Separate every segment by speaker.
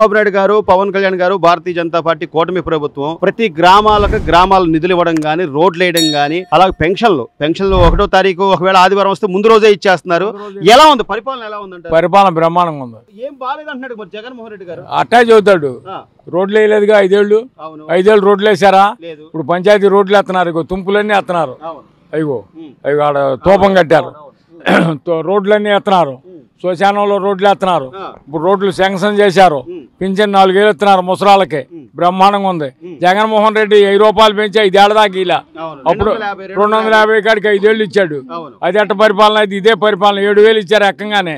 Speaker 1: చంద్రబాబు నాయుడు గారు, పవన్ కళ్యాణ్ గారు, భారతీయ జనతా పార్టీ కూటమి ప్రభుత్వం ప్రతి గ్రామాల నిధులు ఇవ్వడం గానీ, రోడ్లు వేయడం గానీ, అలాగే పెన్షన్లు 1వ తారీఖు ఒకవేళ ఆదివారం వస్తే ముందు రోజే ఇచ్చేస్తున్నారు. ఎలా ఉంది పరిపాలన? ఎలా ఉందంటే
Speaker 2: పరిపాలన బ్రహ్మాండంగా ఉంది.
Speaker 1: ఏం బాలేదు అంటున్నాడు మరి జగన్మోహన్ రెడ్డి గారు.
Speaker 2: అట్టా చెబుతాడు. రోడ్లు వేయలేదుగా 5 ఏళ్ళు. 5 ఏళ్ళు రోడ్లు వేసారా? ఇప్పుడు పంచాయతీ రోడ్లు వేస్తున్నారు. ఇగో తుంపులన్నీ వేస్తున్నారు. అయ్యో ఆడ తోపం కట్టారు. రోడ్లన్నీ వేస్తున్నారు. శ్మశానంలో రోడ్లు వేస్తున్నారు. ఇప్పుడు రోడ్లు శాంక్షన్ చేశారు. పింఛన్ 4 ఏళ్ళు ఇస్తున్నారు ముసరాలకి. బ్రహ్మాండంగా ఉంది. జగన్మోహన్ రెడ్డి 1000 రూపాయలు పెంచి 5 ఏళ్ళ దాకా ఇలా అప్పుడు 250 కాడికి 5 ఏళ్ళు ఇచ్చాడు. అది ఎట్ట పరిపాలన అయితే ఇదే పరిపాలన. 7,000 ఇచ్చారు ఎక్కంగానే.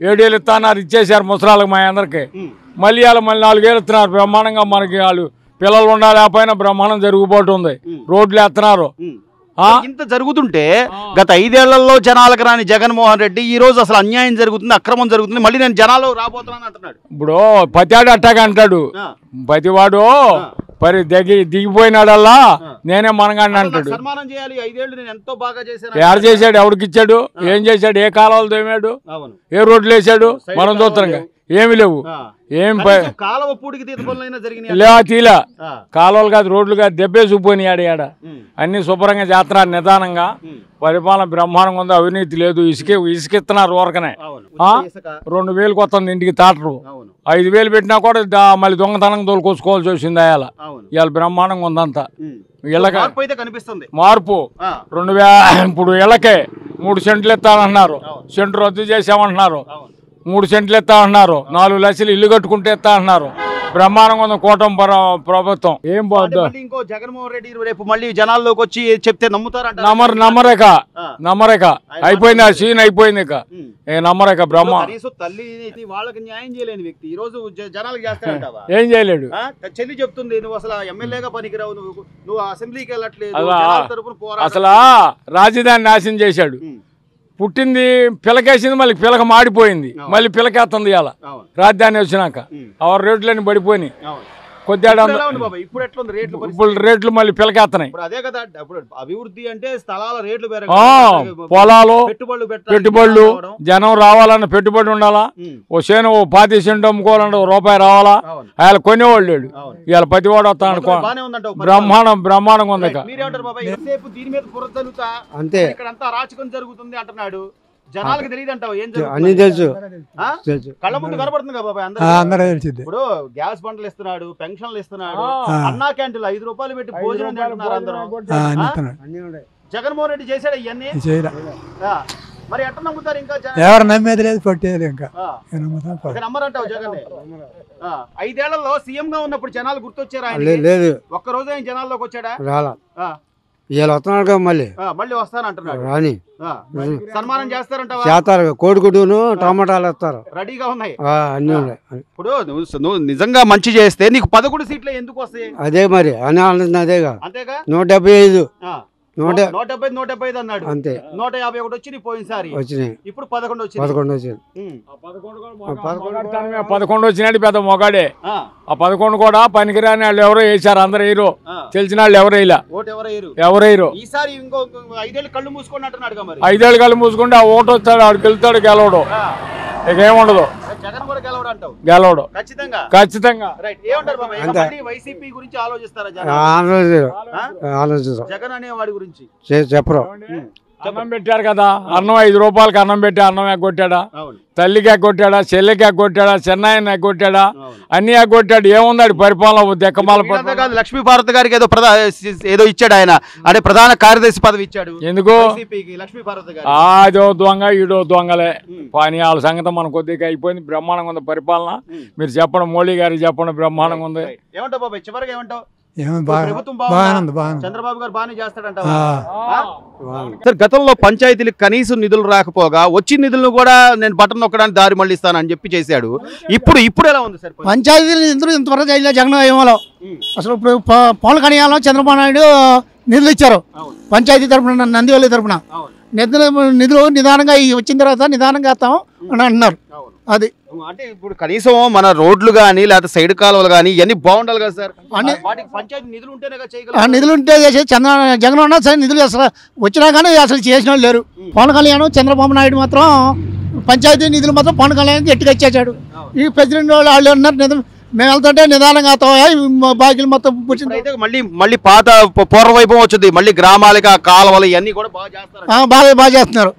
Speaker 2: 7,000 ఇస్తున్నారు, ఇచ్చేసారు ముసరాలకు మా అందరికి. మళ్ళీ 4 ఏళ్ళు ఇస్తున్నారు. బ్రహ్మాండంగా మనకి వాళ్ళు పిల్లలు ఉండాలి లేకపోయినా బ్రహ్మాండం జరిగిపోతుంది. రోడ్లు వేస్తున్నారు.
Speaker 1: ఇంత జరుగుతుంటే గత 5 ఏళ్లలో జనాలకు రాని జగన్మోహన్ రెడ్డి ఈ రోజు అసలు అన్యాయం జరుగుతుంది, అక్రమం జరుగుతుంది, మళ్ళీ నేను జనాలు రాబోతున్నాను అంటున్నాడు.
Speaker 2: ఇప్పుడు పతివాడు అట్టాగా అంటాడు. ప్రతివాడు దిగిపోయినాడల్లా నేనే మనగాడిని అంటాడు.
Speaker 1: సన్మానం చేయాలి. 5 ఏళ్ళు నేను ఎంతో బాగా చేశాను.
Speaker 2: ఎవరు చేశాడు? ఎవరికి ఇచ్చాడు? ఏం చేశాడు? ఏ కాలాలు తోమాడు? ఏ రోడ్లు వేసాడు? మనం చూస్తున్నాం. ఏమి లేవు. ఏం లేవా? తీలా కాలువలు కాదు, రోడ్లు కాదు, దెబ్బేసిపోయినాడు. ఆడ అన్ని శుభ్రంగా చేస్తున్నారు. నిదానంగా పరిపాలన బ్రహ్మాండంగా ఉంది. అవినీతి లేదు. ఇసుకిస్తున్నారు ఊరకనే. 2,000 వస్తుంది ఇంటికి తాటరు. 5,000 పెట్టినా కూడా మళ్ళీ దొంగతనం తోలుకొచ్చుకోవాల్సి వచ్చింది. ఇవాళ బ్రహ్మాండంగా ఉందంతా. మార్పు 2,000 ఇప్పుడు ఇళ్ళకే 3 సెంట్లు ఇస్తానంటున్నారు. సెంటు రద్దు చేసామంటున్నారు. 3 సెంట్లు ఇస్తా అంటున్నారు. 4 లక్షలు ఇల్లు కట్టుకుంటే ఇస్తా అంటున్నారు. బ్రహ్మాండంగా ఉంది కూటమి ప్రభుత్వం. ఏం పోద్దు.
Speaker 1: ఇంకో జగన్మోహన్ రెడ్డి రేపు మళ్ళీ జనాల్లోకి వచ్చి చెప్తే నమ్ముతారంట.
Speaker 2: నమ్మరేక అయిపోయింది. ఆ సీన్ అయిపోయింది. ఇక నమ్మరేక బ్రహ్మ
Speaker 1: తల్లి వాళ్ళకి న్యాయం చేయలేని వ్యక్తి ఈ రోజు జనాలకు చేస్తాడంటావా?
Speaker 2: ఏం చేయలేడు.
Speaker 1: చెల్లి చెప్తుంది నువ్వు అసలు ఎమ్మెల్యేగా పనికిరావు, నువ్వు అసెంబ్లీకి వెళ్ళట్లేదు.
Speaker 2: అసలు రాజధాని నాశనం చేశాడు. పుట్టింది పిలకేసింది, మళ్ళీ పిలక మాడిపోయింది, మళ్ళీ పిలకేస్తుంది. ఇలా రాజధాని వచ్చినాక ఆ రేట్లన్నీ పడిపోయినాయి. కొద్దిగా ఇప్పుడు రేట్లు మళ్ళీ పిలకేస్తున్నాయి.
Speaker 1: అదే కదా అభివృద్ధి అంటే స్థలాల రేట్లు,
Speaker 2: పొలాలు, పెట్టుబడులు, జనం రావాలన్న పెట్టుబడి ఉండాలా. ఓ చేను 50 సెంటు అమ్ముకోవాలంటే రూపాయి రావాలా. ఆయన కొనేవాళ్ళు లేడు. ఇవాళ ప్రతివాడు వస్తాను. బ్రహ్మాండంగా ఉంది.
Speaker 1: అంతే ఇక్కడంతా అరాచకం జరుగుతుంది అంటున్నాడు. జనాలకు తెలియదు అంటావు.
Speaker 3: అన్ని తెలుసు.
Speaker 1: కళ్ళ ముందు కనబడుతుంది కదా బాబాయ్. ఇప్పుడు గ్యాస్ బండ్లు ఇస్తున్నాడు, పెన్షన్లు ఇస్తున్నాడు, అన్నా క్యాంటీన్లు 5 రూపాయలు పెట్టి భోజనం చేస్తున్నారు అందరూ. జగన్మోహన్ రెడ్డి చేశాడు ఇవన్నీ. మరి ఎట్లా నమ్ముతారు? ఇంకా
Speaker 3: ఎవరు నమ్మేది లేదు, పట్టేది ఇంకా
Speaker 1: నమ్మరంటావు జగన్. 5 ఏళ్లలో సీఎం గా ఉన్నప్పుడు జనాలు గుర్తొచ్చారు ఆయన?
Speaker 3: లేదు.
Speaker 1: ఒక్కరోజు ఆయన జనాల్లోకి వచ్చాడా?
Speaker 3: రాలా. ఇలా వస్తున్నాడు కదా,
Speaker 1: మళ్ళీ వస్తానంటున్నాడు.
Speaker 3: రాని
Speaker 1: సన్మానం చేస్తారంటావా?
Speaker 3: చేస్తారు. కోడిగుడ్డును టమాటాలు వేస్తారు.
Speaker 1: రెడీగా ఉన్నాయి.
Speaker 3: అన్ని ఉన్నాయి.
Speaker 1: ఇప్పుడు నువ్వు నిజంగా మంచి చేస్తే నీకు 11 సీట్లు ఎందుకు వస్తాయి?
Speaker 3: అదే మరి అని అదేగా.
Speaker 1: అంతేగా.
Speaker 3: 175
Speaker 1: 175 అన్నాడు.
Speaker 3: అంతే.
Speaker 1: 151 వచ్చినాయి పోయినసారి.
Speaker 3: వచ్చినాయి.
Speaker 1: ఇప్పుడు 11 వచ్చింది.
Speaker 3: 11 వచ్చింది.
Speaker 2: 11 వచ్చినట్టు పెద్ద మొగాడే. ఆ 11 కూడా పనికిరాని వాళ్ళు ఎవరో వేసారు. అందరు వేయరు. తెలిసిన వాళ్ళు ఎవరు వేయలే. ఎవరు వేయరు.
Speaker 1: ఈసారి ఇంకో 5 ఏళ్ళు కళ్ళు మూసుకొని అంటున్నాడు.
Speaker 2: 5 ఏళ్ళు కళ్ళు మూసుకుంటే ఆ ఓటు వస్తాడు, ఆడికి వెళ్తాడు, గెలవడు. ఇకేముండదు.
Speaker 1: జగన్ కూడా గెలవడు అంటావు?
Speaker 2: గెలవడు ఖచ్చితంగా.
Speaker 1: వైసీపీ గురించి ఆలోచిస్తారా? జగన్ అనే వాడి గురించి
Speaker 3: చెప్పరు.
Speaker 2: అన్నం పెట్టారు కదా, అన్నం 5 రూపాయలకి అన్నం పెట్టి అన్నం ఎగ్గొట్టాడా? తల్లికి ఎగ్గొట్టాడా? చెల్లికి ఎగ్గొట్టాడా? చెన్నాయని ఎగ్గొట్టాడా? అన్ని ఎగ్గొట్టాడు. ఏముందాడు పరిపాలన? దెక్కమాల
Speaker 1: లక్ష్మీభారత్ గారికి ఏదో ఇచ్చాడు ఆయన. అంటే ప్రధాన కార్యదర్శి పదవి ఇచ్చాడు.
Speaker 2: ఎందుకు?
Speaker 1: లక్ష్మీభారత్ గారు
Speaker 2: అదో దొంగ, ఈడో దొంగలే. కానీ వాళ్ళ సంగతి మన కొద్దిగా అయిపోయింది. బ్రహ్మాండంగా ఉంది పరిపాలన. మీరు చెప్పండి, మోడీ గారికి చెప్పండి. బ్రహ్మాండంగా ఉంది.
Speaker 1: ఏమంటావు బాబాయ్? చివరిగా ఏమంటావు?
Speaker 3: చంద్రబాబు
Speaker 1: గారు బాగానే చేస్తాడంట. సార్, గతంలో పంచాయతీలకు కనీసం నిధులు రాకపోగా వచ్చిన నిధులను కూడా నేను బటన్ నొక్కడానికి దారి మళ్ళిస్తానని చెప్పి చేశాడు. ఇప్పుడు ఎలా ఉంది సార్
Speaker 4: పంచాయతీలు? ఇంతవరకు జగన్ ఏమో అసలు. ఇప్పుడు పవన్ కళ్యాణ్ చంద్రబాబు నాయుడు నిధులు ఇచ్చారు పంచాయతీ తరఫున, నందివల్లి తరఫున. నిధులు నిదానంగా వచ్చిన తర్వాత నిదానంగా వేస్తాం అని అంటున్నారు. అది
Speaker 1: అంటే ఇప్పుడు కనీసం మన రోడ్లు కానీ లేకపోతే సైడ్ కాలువలు కానీ ఇవన్నీ బాగుండాలి కదా సార్. పంచాయతీ నిధులు ఉంటేనే చేయగలరు.
Speaker 4: నిధులు ఉంటే చేసే జగన్ ఉన్నా సరే నిధులు అసలు వచ్చినా కానీ అసలు చేసిన వాళ్ళు లేరు. పవన్ కళ్యాణ్ చంద్రబాబు నాయుడు మాత్రం పంచాయతీ నిధులు మాత్రం పవన్ కళ్యాణ్ గట్టిగా ఇచ్చేసాడు. ఈ ప్రెసిడెంట్ వాళ్ళు ఉన్నారు మేము వెళ్తుంటే నిదానంగా బాకీలు మొత్తం పుచ్చింది.
Speaker 1: అయితే మళ్ళీ పాత పూర్వవైభవం వచ్చింది. మళ్ళీ గ్రామాలకి ఆ కాలువలు ఇవన్నీ కూడా బాగా చేస్తారు.
Speaker 4: బాగా చేస్తున్నారు.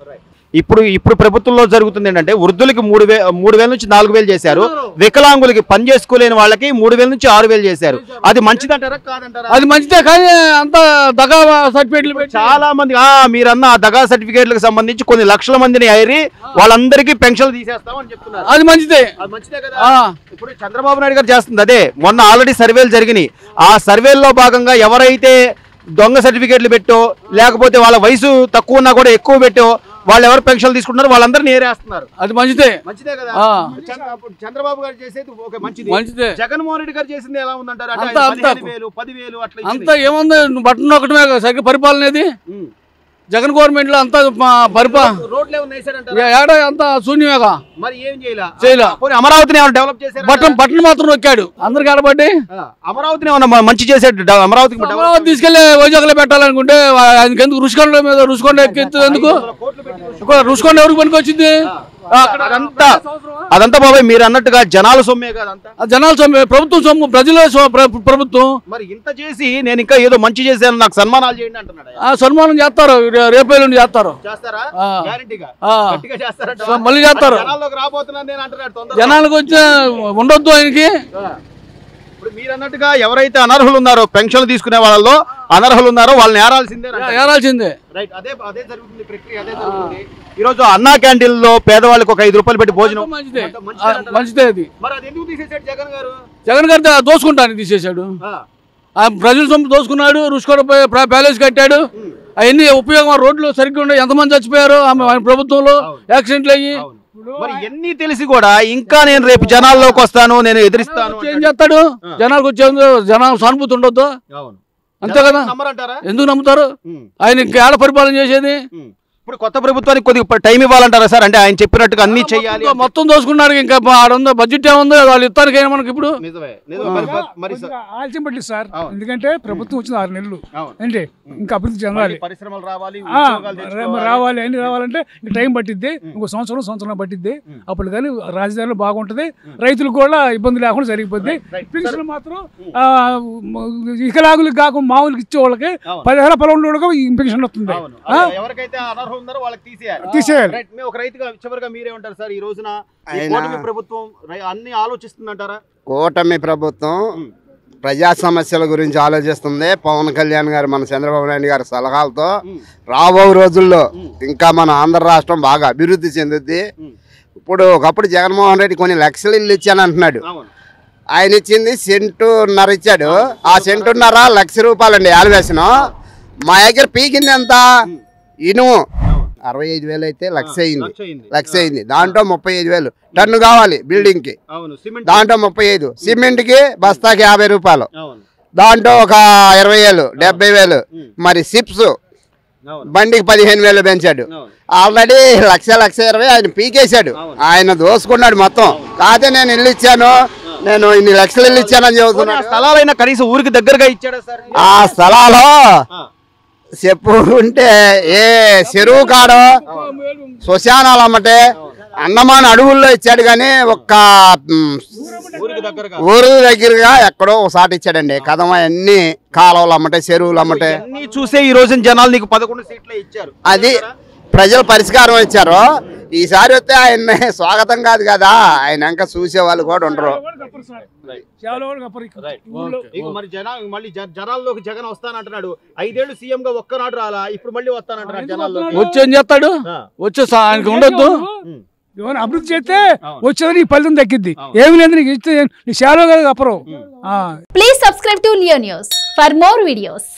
Speaker 1: ఇప్పుడు ప్రభుత్వంలో జరుగుతుంది ఏంటంటే వృద్ధులకి 3,000 నుంచి 4,000 చేశారు. వికలాంగులకి పని చేసుకోలేని వాళ్ళకి 3,000 నుంచి 6,000 చేశారు. అది మంచిదంటారా కాదంటారా?
Speaker 5: అది మంచిదే, కానీ అంత దగా సర్టిఫికేట్లు
Speaker 1: చాలా మంది మీరన్న దగా సర్టిఫికేట్లకు సంబంధించి కొన్ని లక్షల మందిని అయిరి వాళ్ళందరికీ పెన్షన్లు తీసేస్తామని చెప్తున్నారు.
Speaker 5: అది మంచిదే.
Speaker 1: అది మంచిదే కదా. ఇప్పుడు చంద్రబాబు నాయుడు గారు చేస్తుంది అదే. మొన్న ఆల్రెడీ సర్వేలు జరిగినాయి. ఆ సర్వేల్లో భాగంగా ఎవరైతే దొంగ సర్టిఫికేట్లు పెట్టో లేకపోతే వాళ్ళ వయసు తక్కువ ఉన్నా కూడా ఎక్కువ పెట్టో వాళ్ళు ఎవరు పెన్షన్లు తీసుకుంటున్నారు వాళ్ళందరినీ ఏరేస్తున్నారు.
Speaker 5: అది మంచిదే
Speaker 1: కదా. చంద్రబాబు గారు చేసేది మంచిదే. జగన్మోహన్ రెడ్డి గారు చేసింది ఎలా ఉందంటారు? 10,000 అట్లా
Speaker 5: అంతా ఏముంది, బట్టన్ ఒకటమే సరిగ్గా పరిపాలన ఏది జగన్ గవర్నమెంట్ లో అంతా ఏడా అంతా శూన్యమేగా.
Speaker 1: మరి ఏం చేయాలి? అమరావతిని డెవలప్ చేశారు.
Speaker 5: బట్టన్ మాత్రం నొక్కాడు అందరికి ఆడబట్టి.
Speaker 1: అమరావతిని మంచి చేసాడు.
Speaker 5: అమరావతి తీసుకెళ్లి వైజాగ్ లో పెట్టాలనుకుంటే ఆయనకి ఎందుకు రుషికొండ మీద రుషికొండ ఎక్కింది ఎందుకు? రుషికొండ ఎవరికి పనికి వచ్చింది?
Speaker 1: అదంతా బాబాయ్ మీరు అన్నట్టుగా జనాల సొమ్మే కాదంతా.
Speaker 5: జనాల సొమ్మే, ప్రభుత్వం సొమ్ము, ప్రజల ప్రభుత్వం.
Speaker 1: మరి ఇంత చేసి నేను ఇంకా ఏదో మంచి చేశాను నాకు సన్మానాలు చేయండి అంటున్నాడు.
Speaker 5: సన్మానం చేస్తారు, రేపేళ్ళు చేస్తారు. మళ్ళీ చేస్తారు. జనాలకు వచ్చి ఉండొద్దు ఆయనకి.
Speaker 1: ఇప్పుడు మీరు అన్నట్టుగా ఎవరైతే అనర్హులు ఉన్నారో పెన్షన్లు తీసుకునే వాళ్ళలో అనర్హులు ఉన్నారో వాళ్ళని
Speaker 5: ఏరాల్సిందే.
Speaker 1: రైట్, అదే జరుగుతుంది ప్రక్రియ, అదే జరుగుతుంది. ఈ రోజు అన్నా క్యాంటీన్ లో పేదవాళ్ళకి ఒక 5 రూపాయలు పెట్టి భోజనం
Speaker 5: మంచిదే. అది
Speaker 1: మరి అది ఎందుకు తీసేసాడు
Speaker 5: జగన్ గారు? దోసుకుంటాను తీసేశాడు. ప్రజల సొమ్ము దోసుకున్నాడు, రుషికొండ ప్యాలెస్ కట్టాడు. అవన్నీ ఉపయోగం, రోడ్లు సరిగ్గా ఉండే ఎంతమంది చచ్చిపోయారు ప్రభుత్వంలో యాక్సిడెంట్లు అయ్యి.
Speaker 1: మరి ఎన్ని తెలిసి కూడా ఇంకా నేను రేపు జనాల్లోకి వస్తాను, నేను ఎదిరిస్తాను
Speaker 5: ఏం చేస్తాడు? జనాలకు వచ్చే జనాలు సానుభూతి ఉండొద్దు అంతే కదా. ఎందుకు నమ్ముతారు? ఆయన ఇంకా ఏడ పరిపాలన చేసేది?
Speaker 1: ఇప్పుడు కొత్త ప్రభుత్వానికి కొద్దిగా టైం ఇవ్వాలంటారా సార్? అంటే ఆయన చెప్పినట్టుగా అన్ని చేయాలి.
Speaker 5: మొత్తం దోసుకున్నాడు. ఇంకా ఆడుందో బడ్జెట్ ఏముందో వాళ్ళు ఇస్తానికి మనకి ఇప్పుడు
Speaker 6: ఆలస్యం పట్టింది సార్. ఎందుకంటే ప్రభుత్వం వచ్చింది 6 నెలలు అంటే ఇంకా అభివృద్ధి చెందాలి,
Speaker 1: పరిశ్రమలు
Speaker 6: రావాలి అన్ని రావాలంటే ఇంకా టైం పట్టిద్ది. ఇంకో సంవత్సరం పట్టిద్ది. అప్పుడు కానీ రాజధానిలో బాగుంటది, రైతులకు కూడా ఇబ్బంది లేకుండా జరిగిపోద్ది. పెన్షన్ మాత్రం వికలాంగులకు కాకుండా మామూలుకి ఇచ్చే వాళ్ళకి 10,000 పొలంలో పెన్షన్ వస్తుంది. తీసేయాలి.
Speaker 1: ఒక రైతుగా చివరిగా మీరే ఉంటారు సార్, ఈ రోజున ప్రభుత్వం అన్ని ఆలోచిస్తుందంటారా?
Speaker 3: కూటమి ప్రభుత్వం ప్రజా సమస్యల గురించి ఆలోచిస్తుంది. పవన్ కళ్యాణ్ గారు మన చంద్రబాబు నాయుడు గారి సలహాలతో రాబో రోజుల్లో ఇంకా మన ఆంధ్ర రాష్ట్రం బాగా అభివృద్ధి చెందుద్ది. ఇప్పుడు ఒకప్పుడు జగన్మోహన్ రెడ్డి కొన్ని లక్షలు ఇల్లు ఇచ్చాను అంటున్నాడు. ఆయన ఇచ్చింది 1.5 సెంటు ఇచ్చాడు. ఆ 1.5 సెంటు ₹1,00,000 అండి యాలువేసిన. మా దగ్గర పీకింది ఎంత? ఇనుము 65,000 అయితే లక్ష అయింది. దాంట్లో 35,000 టన్ను కావాలి బిల్డింగ్ కి, దాంట్లో 35. సిమెంట్ కి బస్తాకి ₹50, దాంట్లో ఒక 20,000 70,000. మరి సిప్స్ బండికి 15,000 పెంచాడు. ఆల్రెడీ 1,20,000 ఆయన పీకేశాడు. ఆయన దోసుకున్నాడు మొత్తం. కాదే నేను ఇల్లు ఇచ్చాను, నేను ఇన్ని లక్షలు ఇల్లు ఇచ్చానని చెబుతున్నాను.
Speaker 1: స్థలాలైనా కనీసం ఊరికి దగ్గరగా ఇచ్చాడు సార్.
Speaker 3: ఆ స్థలాలు చెప్పుకుంటే ఏ చెరువు కాడో శ్మశానాలు అమ్మటే అన్నమాన అడవుల్లో ఇచ్చాడు, కానీ ఒక్క ఊరు దగ్గరగా ఎక్కడో ఒకసారి ఇచ్చాడండి. కదమ అన్ని కాలువలు అమ్మటే, చెరువులు అమ్మటే
Speaker 1: చూసే ఈ రోజు జనాలు నీకు 11 సీట్లు ఇచ్చారు.
Speaker 3: అది ప్రజలు పరిష్కారం ఇచ్చారు. ఈసారి వస్తే ఆయన స్వాగతం కాదు కదా, ఆయన ఇంకా చూసే వాళ్ళు కూడా ఉండరు.
Speaker 1: మరి జనాల్లోకి జగన్ వస్తానంటున్నాడు. 5 ఏళ్ళు సీఎం గా ఒక్కనాడు రాలా, ఇప్పుడు మళ్ళీ వస్తానంటున్నాడు. జనాల్లో
Speaker 5: వచ్చి ఏం చేస్తాడు? వచ్చే ఆయనకి ఉండొద్దు.
Speaker 6: అభివృద్ధి చేస్తే వచ్చేది నీ ఫలితం దక్కిద్ది. ఏమి లేదు నీకు ఇస్తే నీ సేవలో అప్పరం.
Speaker 7: Please subscribe to Leo news for more videos.